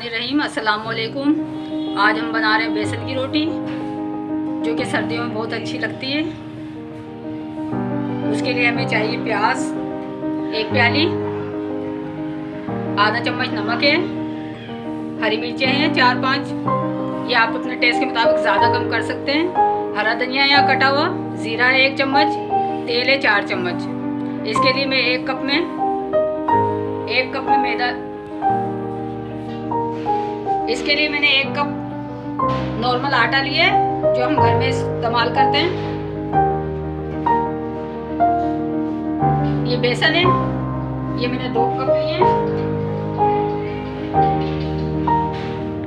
बिस्मिल्लाहिर्रहमानिर्रहीम। अस्सलाम वालेकुम। आज हम बना रहे हैं बेसन की रोटी, जो कि सर्दियों में बहुत अच्छी लगती है। उसके लिए हमें चाहिए प्याज 1 प्याली, आधा चम्मच नमक है, हरी मिर्चें हैं 4-5, ये आप अपने टेस्ट के मुताबिक ज़्यादा कम कर सकते हैं। हरा धनिया या कटा हुआ, ज़ीरा है 1 चम्मच, तेल है 4 चम्मच। इसके लिए मैं 1 कप में मैदा, इसके लिए मैंने 1 कप नॉर्मल आटा लिया है, जो हम घर में इस्तेमाल करते हैं। ये बेसन है, ये मैंने 2 कप लिए हैं।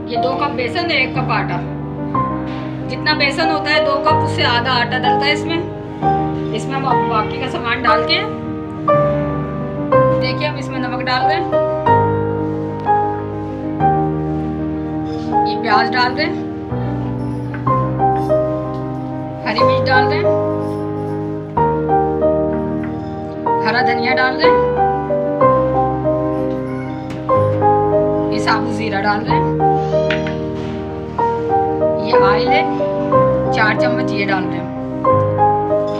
ये 2 कप बेसन है, 1 कप आटा। जितना बेसन होता है 2 कप, उससे आधा आटा डलता है इसमें हम बाकी का सामान डाल के, देखिए हम इसमें नमक डाल रहे हैं, ये प्याज डाल रहे हैं, हरी मिर्च डाल रहे हैं, हरा धनिया डाल रहे हैं, ये साबुत जीरा डाल रहे हैं, ये ऑयल है 4 चम्मच, ये डाल रहे हैं।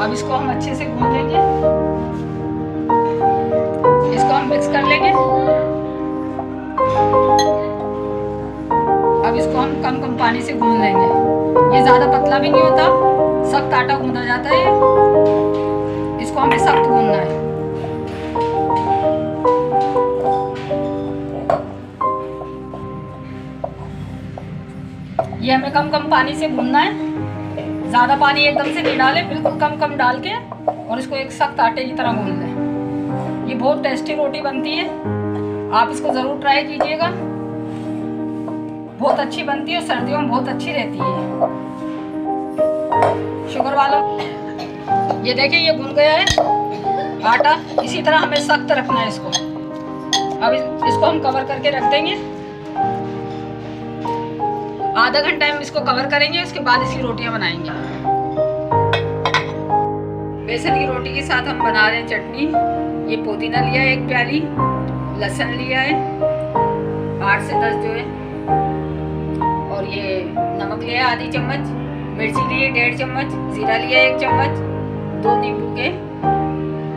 अब इसको हम अच्छे से भून लेंगे, इसको हम मिक्स कर लेंगे। अब इसको हम कम पानी से गूंद लेंगे। ये ज़्यादा पतला भी नहीं होता, सख्त आटा गूंदा जाता है। इसको हमें सख्त गूंदना है। ये हमें कम पानी से गूंदना है, ज़्यादा पानी एकदम से नहीं डालें, बिल्कुल कम डाल के, और इसको एक सख्त आटे की तरह गूंद लें। ये बहुत टेस्टी रोटी बनती है, आप इसको ज़रूर ट्राई कीजिएगा। बहुत अच्छी बनती है और सर्दियों में बहुत अच्छी रहती है। शुगर वालों, ये देखिए ये गूंद गया है आटा। इसी तरह हमें सख्त रखना है इसको। अब इसको हम कवर करके रख देंगे। आधा घंटा हम इसको कवर करेंगे, उसके बाद इसकी रोटियां बनाएंगे। बेसन की रोटी के साथ हम बना रहे हैं चटनी। ये पुदीना लिया है 1 प्याली, लहसुन लिया है 8 से 10 जो है, और ये नमक लिया है आधी चम्मच, मिर्ची ली है 1.5 चम्मच, जीरा लिया है 1 चम्मच, 2 नींबू के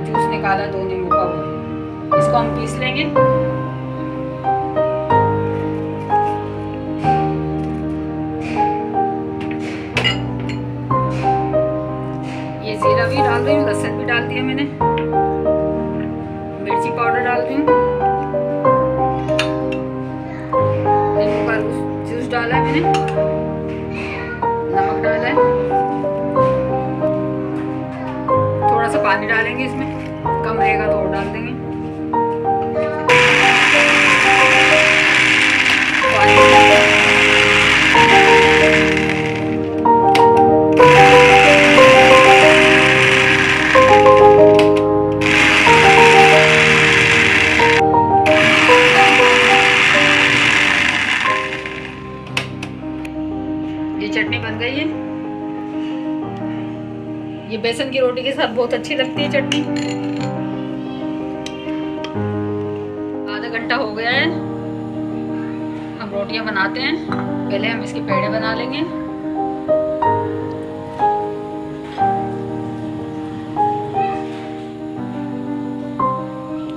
जूस निकाला, 2 नींबू का वो। इसको हम पीस लेंगे। ये जीरा भी डाल रही हूँ, लहसुन भी डाल दिया मैंने, मिर्ची पाउडर डाल रही हूँ, नींबू का जूस डाला है मैंने, नमक डाला है, थोड़ा सा पानी डालेंगे इसमें, कम रहेगा तो और डाल देंगे। ये चटनी बन गई है। ये बेसन की रोटी के साथ बहुत अच्छी लगती है चटनी। आधा घंटा हो गया है, हम रोटियां बनाते हैं। पहले हम इसके पेड़े बना लेंगे।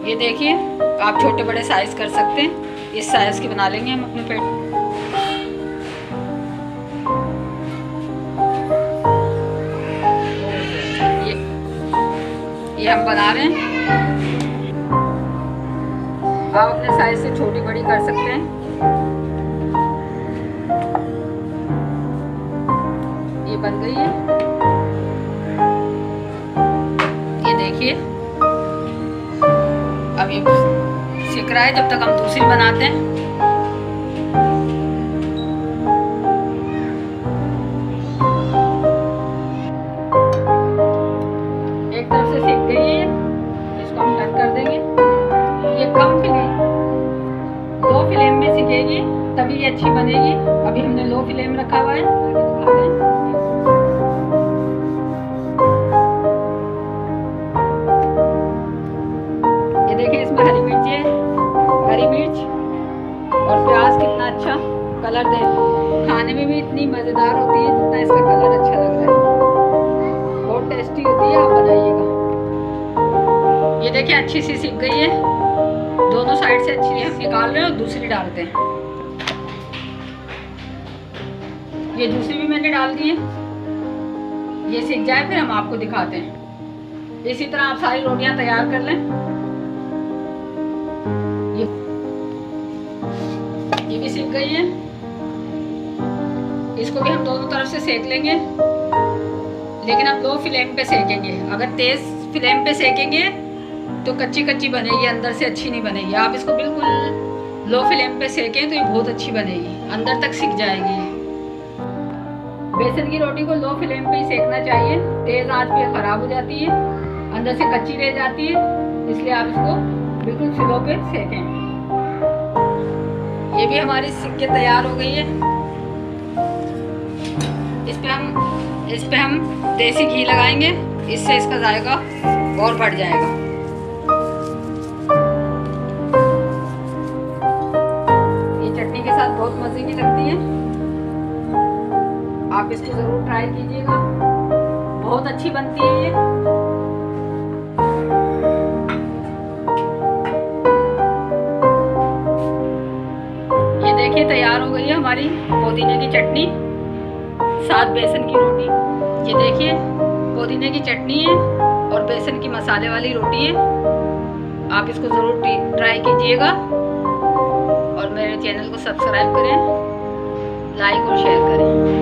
ये देखिए, आप छोटे बड़े साइज कर सकते हैं, इस साइज के बना लेंगे हम अपने पेड़। ये हम बना रहे हैं, आप अपने साइज से छोटी बड़ी कर सकते हैं। ये बन गई है, ये देखिए। अब ये सिक रहा है, जब तक हम दूसरी बनाते हैं। एक तरफ से सिक गई है, इसको हम टर्न कर देंगे। ये लो फ्लेम में सिकेगी, तभी ये अच्छी बनेगी। अभी हमने लो फ्लेम रखा हुआ है। ये देखिए, इसमें हरी मिर्च और प्याज कितना अच्छा इतनी मज़ेदार होती है जितना इसका कलर अच्छा लग रहा है। बहुत टेस्टी होती है, आप बनाइएगा। ये देखिए अच्छी सी सिक गई है, दोनों साइड से अच्छी है। निकाल रहे हैं और दूसरी डालते हैं। ये दूसरी भी मैंने डाल दी है। ये सिक जाए फिर हम आपको दिखाते हैं। इसी तरह आप सारी रोटियां तैयार कर लें। ये भी सिक गई है। इसको भी हम दोनों तरफ से सेक लेंगे, लेकिन हम लो फ्लेम पे सेकेंगे। अगर तेज फ्लेम पे सेकेंगे तो कच्ची कच्ची बनेगी, अंदर से अच्छी नहीं बनेगी। आप इसको बिल्कुल लो फ्लेम पे सेकें तो ये बहुत अच्छी बनेगी, अंदर तक सिक जाएगी। बेसन की रोटी को लो फ्लेम पे ही सेकना चाहिए, तेज आंच पे खराब हो जाती है, अंदर से कच्ची रह जाती है। इसलिए आप इसको बिल्कुल स्लो पे सेकें। ये भी हमारी सिक के तैयार हो गई है। इस पे हम देसी घी लगाएंगे, इससे इसका जायका और बढ़ जाएगा। ये चटनी के साथ बहुत मजे की लगती है, आप इसको जरूर ट्राई कीजिएगा, बहुत अच्छी बनती है ये। ये देखिए तैयार हो गई है हमारी पुदीने की चटनी साथ बेसन की रोटी। ये देखिए पुदीने की चटनी है और बेसन की मसाले वाली रोटी है। आप इसको ज़रूर ट्राई कीजिएगा और मेरे चैनल को सब्सक्राइब करें, लाइक और शेयर करें।